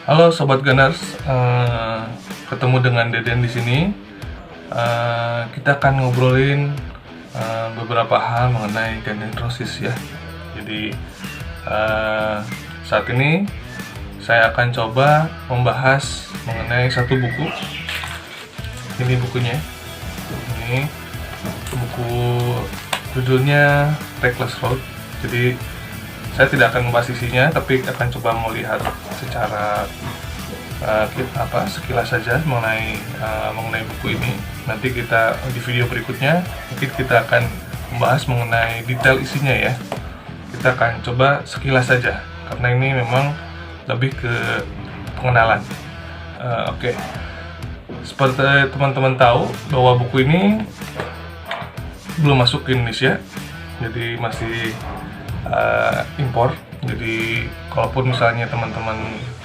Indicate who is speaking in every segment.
Speaker 1: Halo Sobat Gunners, ketemu dengan Deden di sini. Kita akan ngobrolin beberapa hal mengenai dendritrosis ya. Jadi saat ini saya akan coba membahas mengenai satu buku. Ini bukunya. Ini buku judulnya Reckless Road. Jadi saya tidak akan membahas isinya, tapi akan coba melihat secara sekilas saja mengenai buku ini. Nanti kita di video berikutnya mungkin kita akan membahas mengenai detail isinya ya. Kita akan coba sekilas saja karena ini memang lebih ke pengenalan. Oke. Seperti teman-teman tahu bahwa buku ini belum masuk ke Indonesia, jadi masih impor. Jadi kalaupun misalnya teman-teman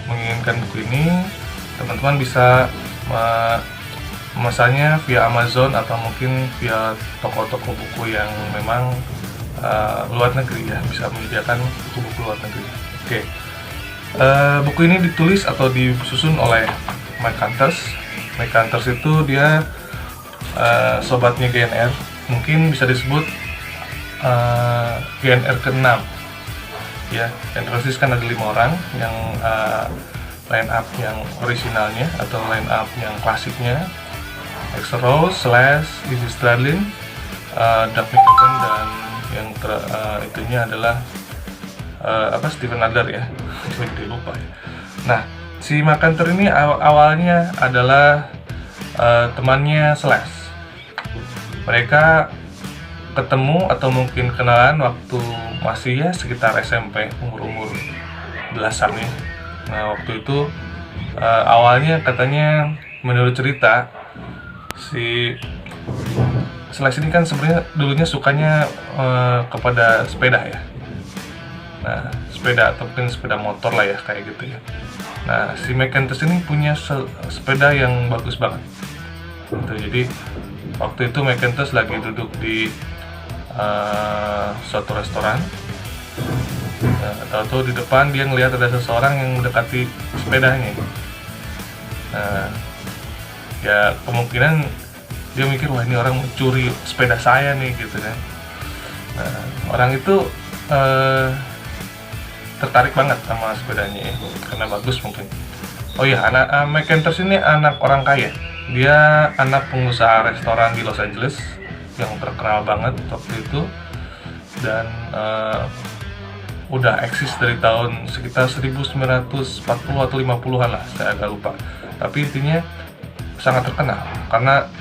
Speaker 1: menginginkan buku ini, teman-teman bisa memesannya via Amazon atau mungkin via toko-toko buku yang memang luar negeri ya, bisa menyediakan buku-buku luar negeri. Oke. Buku ini ditulis atau disusun oleh Mike Hunters. Mike Hunters itu dia sobatnya GNR, mungkin bisa disebut GNR ke-6 ya. Dendritrosis kan ada 5 orang yang line up yang originalnya atau line up yang klasiknya: Axl Rose, Slash, Izzy Stradlin, Duff McKagan, dan yang itunya adalah Steven Adler ya. Jadi lupa ya. Nah, si McHunter ini awalnya adalah temannya Slash. Mereka ketemu atau mungkin kenalan waktu masih ya sekitar SMP, umur belasan ya. Nah, waktu itu awalnya katanya menurut cerita si Slash ini kan sebenarnya dulunya sukanya kepada sepeda ya. Nah, sepeda atau mungkin sepeda motor lah ya, kayak gitu ya. Nah, si McHunters ini punya sepeda yang bagus banget gitu. Jadi waktu itu McHunters lagi duduk di suatu restoran. Tahu-tahu di depan dia ngelihat ada seseorang yang mendekati sepedanya. Nah, ya kemungkinan dia mikir, wah ini orang mencuri sepeda saya nih gitu kan. Nah, orang itu tertarik banget sama sepedanya ya, karena bagus mungkin. Oh iya, McHunters ini anak orang kaya. Dia anak pengusaha restoran di Los Angeles yang terkenal banget waktu itu, dan udah eksis dari tahun sekitar 1940 atau 50-an lah, saya agak lupa. Tapi intinya sangat terkenal karena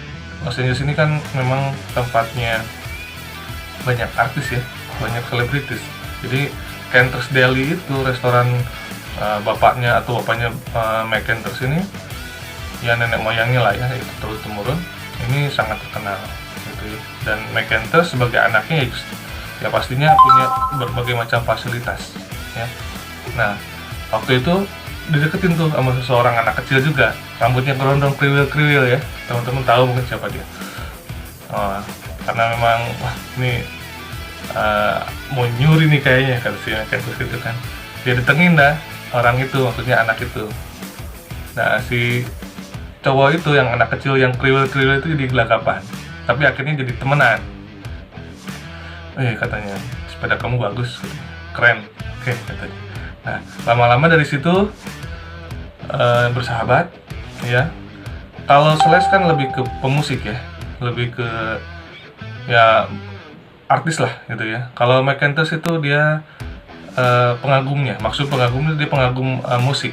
Speaker 1: Los Angeles ini kan memang tempatnya banyak artis ya, banyak selebritis. Jadi Canter's Deli itu restoran bapaknya McHunters ini, ya nenek moyangnya lah ya, itu terus temurun, ini sangat terkenal gitu. Dan McHunters sebagai anaknya ya pastinya punya berbagai macam fasilitas ya. Nah, waktu itu dideketin tuh sama seseorang anak kecil juga, rambutnya kerondong kriwil-kriwil ya. Teman-teman tahu mungkin siapa dia. Karena memang wah ini mau nyuri nih kayaknya, kata si McHunters gitu kan. Dia datengin dah orang itu, maksudnya anak itu. Nah, si cowok itu yang anak kecil yang kriwil-kriwil itu jadi gelagapan, tapi akhirnya jadi temenan. Katanya sepeda kamu bagus, keren, oke katanya. Nah, lama-lama dari situ bersahabat ya. Kalau Slash kan lebih ke pemusik ya, lebih ke ya artis lah gitu ya. Kalau McHunters itu dia pengagumnya, maksud pengagumnya dia pengagum musik.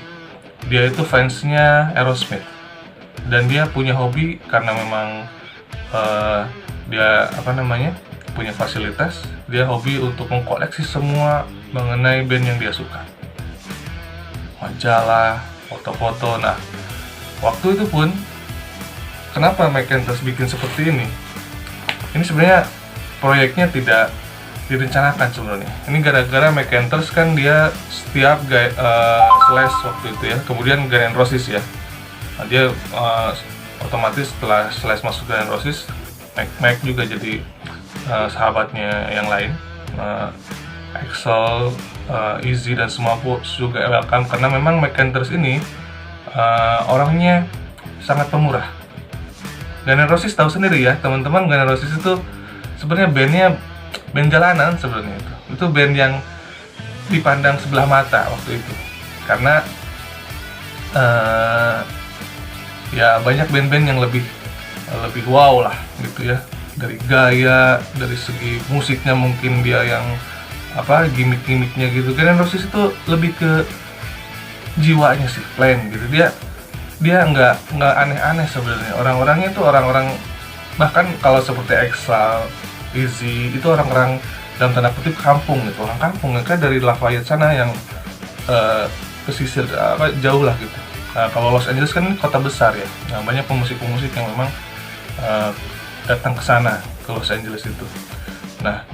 Speaker 1: Dia itu fansnya Aerosmith, dan dia punya hobi karena memang dia punya fasilitas. Dia hobi untuk mengkoleksi semua mengenai band yang dia suka, majalah, foto-foto. Nah, waktu itu pun kenapa McHunters bikin seperti ini? Ini sebenarnya proyeknya tidak direncanakan sebenarnya. Ini gara-gara McHunters kan dia setiap Slash waktu itu ya, kemudian Guns N' Roses ya. Nah, dia otomatis setelah Slash masuk Guns N' Roses, Mac juga jadi sahabatnya yang lain, Axl, Izzy dan semua juga welcome, karena memang Mike Canters ini orangnya sangat pemurah. Guns N' Roses tahu sendiri ya teman-teman, Guns N' Roses itu sebenarnya bandnya band jalanan sebenarnya. Itu band yang dipandang sebelah mata waktu itu, karena ya banyak band-band yang lebih wow lah gitu ya, dari gaya, dari segi musiknya mungkin dia yang gimmick-gimmicknya gitu. Guns N' Roses itu lebih ke jiwanya sih, plain gitu. Dia nggak aneh-aneh sebenarnya. Orang-orangnya itu orang-orang, bahkan kalau seperti Exile, Izzy itu orang-orang dalam tanda kutip kampung gitu, orang kampung mereka dari Lafayette sana yang pesisir jauh lah gitu. Kalau Los Angeles kan kota besar ya, nah, banyak pemusik-pemusik yang memang datang ke sana, ke Los Angeles itu. Nah,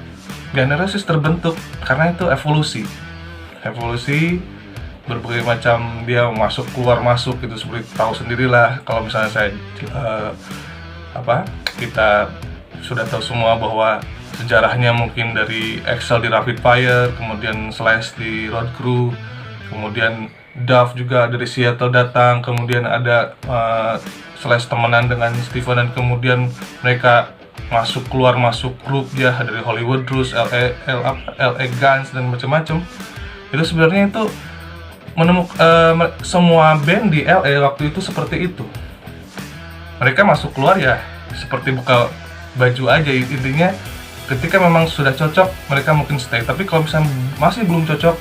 Speaker 1: Guns N' Roses terbentuk karena itu evolusi berbagai macam, dia masuk keluar masuk gitu, seperti tahu sendirilah. Kalau misalnya saya kita sudah tahu semua bahwa sejarahnya mungkin dari Exile di Rapid Fire, kemudian Slash di Road Crew, kemudian Duff juga dari Seattle datang, kemudian ada Slash temenan dengan Steven, dan kemudian mereka keluar masuk grup ya, dari Hollywood Rules, LA Guns dan macam-macam. Itu sebenarnya itu semua band di LA waktu itu seperti itu. Mereka masuk keluar ya seperti buka baju aja, intinya ketika memang sudah cocok mereka mungkin stay, tapi kalau misalnya masih belum cocok,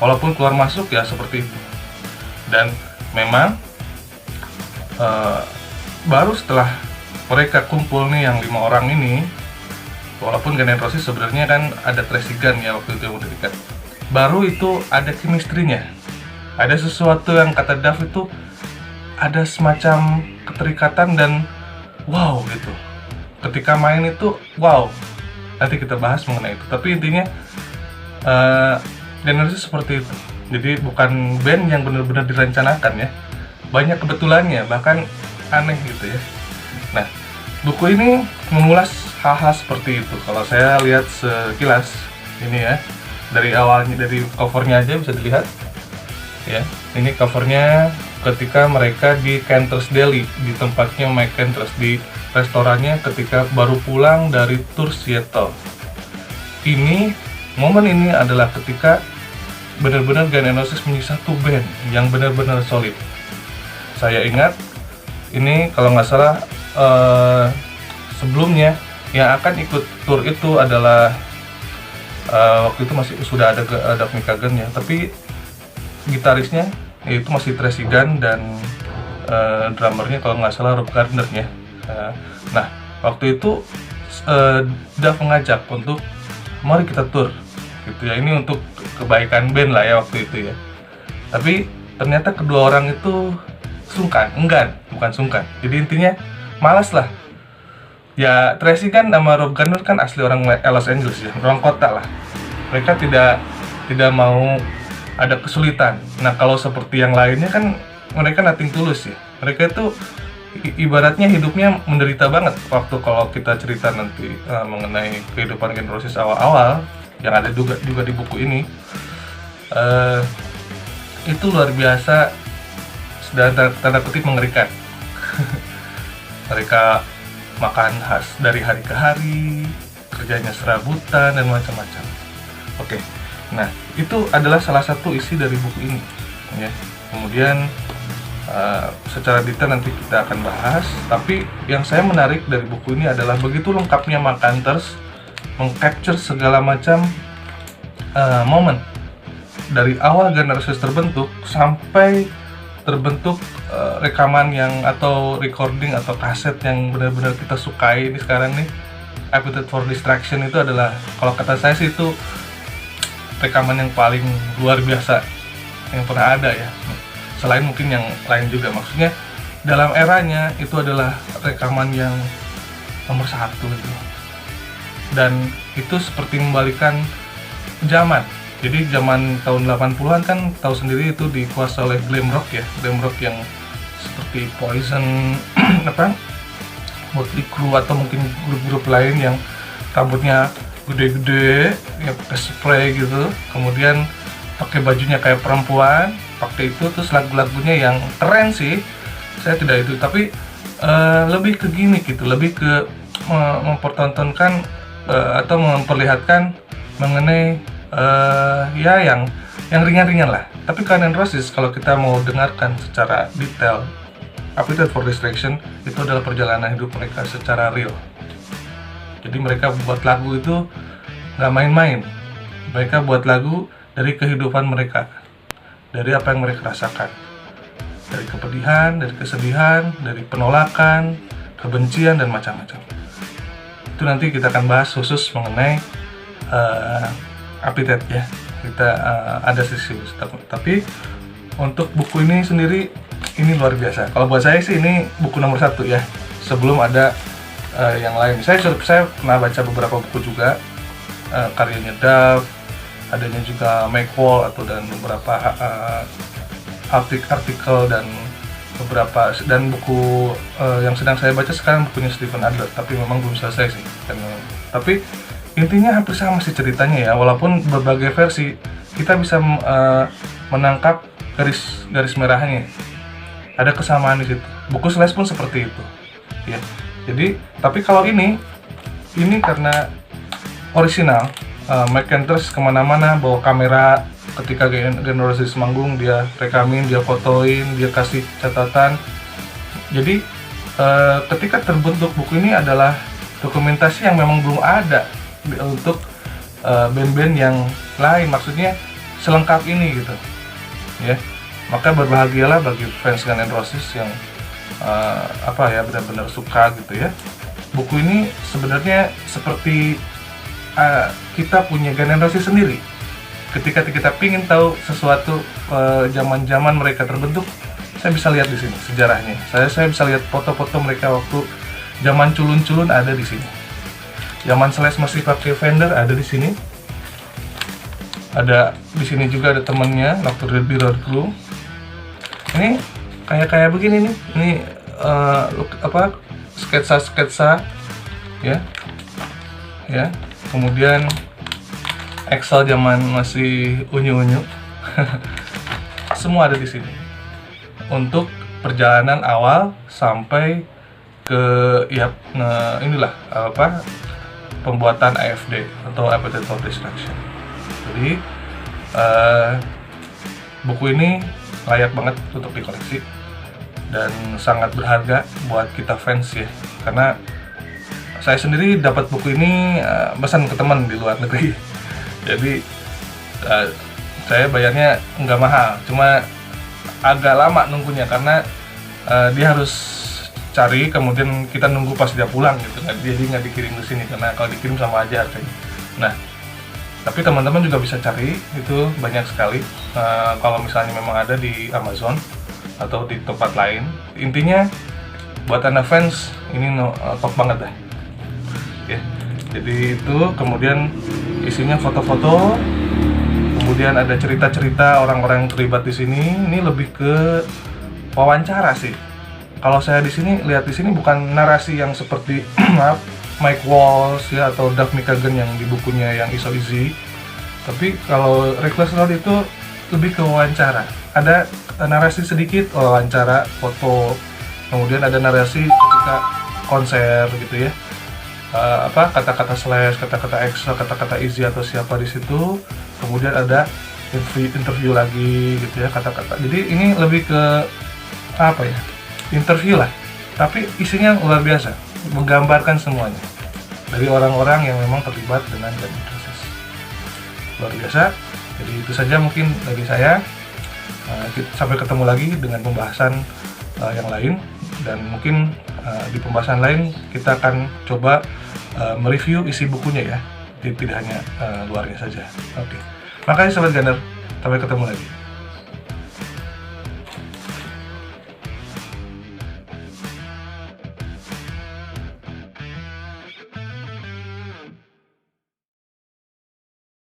Speaker 1: walaupun keluar masuk ya seperti itu. Dan memang baru setelah mereka kumpul nih yang 5 orang ini, walaupun Guns N' Roses sebenarnya kan ada Tracy Gunn ya waktu itu yang udah dekat, baru itu ada chemistry-nya, ada sesuatu yang kata Duff itu ada semacam keterikatan dan wow gitu. Ketika main itu wow, nanti kita bahas mengenai itu. Tapi intinya Guns N' Roses seperti itu. Jadi bukan band yang benar-benar direncanakan ya. Banyak kebetulannya, bahkan aneh gitu ya. Nah, buku ini mengulas hal-hal seperti itu. Kalau saya lihat sekilas ini ya, dari awalnya, dari covernya aja bisa dilihat ya. Ini covernya ketika mereka di Canters Deli, di tempatnya Mike Canters, di restorannya ketika baru pulang dari tour Seattle. Momen ini adalah ketika benar-benar Guns N' Roses menjadi satu band yang benar-benar solid. Saya ingat ini kalau nggak salah sebelumnya yang akan ikut tour itu adalah waktu itu masih sudah ada Duff McKagan ya, tapi gitarisnya itu masih Tracy Gunn dan drummernya kalau nggak salah Rob Gardner ya. Nah, waktu itu Duff mengajak untuk mari kita tour gitu ya, ini untuk kebaikan band lah ya waktu itu ya. Tapi ternyata kedua orang itu bukan sungkan. Jadi intinya malas lah. Ya Tracy kan sama Rob Gardner kan asli orang Los Angeles ya, orang kota lah. Mereka tidak mau ada kesulitan. Nah kalau seperti yang lainnya kan mereka nothing tulus ya. Mereka itu ibaratnya hidupnya menderita banget. Waktu kalau kita cerita nanti mengenai kehidupan Guns N' Roses awal-awal yang ada juga di buku ini, itu luar biasa dan tanda kutip mengerikan. Mereka makan khas dari hari ke hari, kerjanya serabutan dan macam-macam. Oke, nah itu adalah salah satu isi dari buku ini ya. Kemudian secara detail nanti kita akan bahas, tapi yang saya menarik dari buku ini adalah begitu lengkapnya Mike Canters meng-capture segala macam momen dari awal Guns N' Roses terbentuk sampai terbentuk rekaman yang atau recording atau kaset yang benar-benar kita sukai ini sekarang nih. Appetite for Destruction itu adalah, kalau kata saya sih, itu rekaman yang paling luar biasa yang pernah ada ya. Selain mungkin yang lain juga, maksudnya dalam eranya itu adalah rekaman yang nomor 1 gitu. Dan itu seperti membalikan zaman. Jadi zaman tahun 80-an kan tahu sendiri itu dikuasai oleh glam rock ya, glam rock yang seperti Poison, Motley Crue atau mungkin grup-grup lain yang rambutnya gede-gede, ya pakai spray gitu. Kemudian pakai bajunya kayak perempuan, pakai itu, terus lagu-lagunya yang keren sih. Saya tidak itu, tapi lebih ke gini gitu, lebih ke mempertontonkan atau memperlihatkan mengenai ya yang ringan-ringan lah. Tapi Guns N' Roses kalau kita mau dengarkan secara detail, Appetite for Destruction itu adalah perjalanan hidup mereka secara real. Jadi mereka buat lagu itu nggak main-main. Mereka buat lagu dari kehidupan mereka, dari apa yang mereka rasakan, dari kepedihan, dari kesedihan, dari penolakan, kebencian, dan macam-macam. Itu nanti kita akan bahas khusus mengenai Appetite ya. Kita ada sisi khusus. Tapi untuk buku ini sendiri, ini luar biasa. Kalau buat saya sih ini buku nomor 1 ya. Sebelum ada yang lain. Saya pernah baca beberapa buku juga, karyanya Dove, adanya juga Mike Wall dan beberapa artikel dan beberapa, dan buku yang sedang saya baca sekarang bukunya Stephen Adler, tapi memang belum selesai sih. Tapi intinya hampir sama sih ceritanya ya, walaupun berbagai versi, kita bisa menangkap garis merahnya. Ada kesamaan di situ. Buku Slash pun seperti itu. Ya. Jadi, tapi kalau ini karena original, Mike Kenters kemana-mana bawa kamera. Ketika Guns N' Roses manggung, dia rekamin, dia fotoin, dia kasih catatan. Jadi ketika terbentuk buku ini adalah dokumentasi yang memang belum ada untuk band-band yang lain, maksudnya selengkap ini gitu ya. Maka berbahagialah bagi fans Guns N' Roses yang benar-benar suka gitu ya. Buku ini sebenarnya seperti kita punya Guns N' Roses sendiri. Ketika kita pingin tahu sesuatu zaman-zaman mereka terbentuk, saya bisa lihat di sini sejarahnya. Saya bisa lihat foto-foto mereka waktu zaman culun-culun ada di sini. Zaman Slash masih pakai Fender ada di sini. Ada di sini juga ada temennya waktu di Road Crew. Ini kayak begini nih. Ini sketsa ya. Ya. Kemudian Excel zaman masih unyu-unyu. Semua ada di sini. Untuk perjalanan awal sampai ke pembuatan AFD atau Appetite for Destruction. Jadi buku ini layak banget untuk dikoleksi dan sangat berharga buat kita fans ya. Karena saya sendiri dapat buku ini pesan ke teman di luar negeri. Jadi saya bayarnya nggak mahal, cuma agak lama nunggunya karena dia harus cari, kemudian kita nunggu pas dia pulang gitu. Jadi nggak dikirim ke sini karena kalau dikirim sama aja harganya. Nah, tapi teman-teman juga bisa cari, itu banyak sekali. Kalau misalnya memang ada di Amazon atau di tempat lain. Intinya buat Anda fans ini top banget dah. Ya. Jadi itu, kemudian isinya foto-foto, kemudian ada cerita-cerita orang-orang yang terlibat di sini. Ini lebih ke wawancara sih. Kalau saya di sini lihat di sini bukan narasi yang seperti Mike Walls ya atau Duff McKagan yang di bukunya yang So Easy. Tapi kalau Reckless Road itu lebih ke wawancara. Ada narasi sedikit, wawancara, foto. Kemudian ada narasi ketika konser gitu ya. Kata-kata Slash, kata-kata Extra, kata-kata Easy atau siapa di situ. Kemudian ada interview lagi gitu ya, kata-kata. Jadi ini lebih ke interview lah. Tapi isinya luar biasa, menggambarkan semuanya dari orang-orang yang memang terlibat dengan Guns N' Roses. Luar biasa. Jadi itu saja mungkin dari saya. Sampai ketemu lagi dengan pembahasan yang lain, dan mungkin di pembahasan lain kita akan coba mereview isi bukunya ya, tidak hanya luarnya saja. Oke. Makasih Sobat Gunner, sampai ketemu lagi.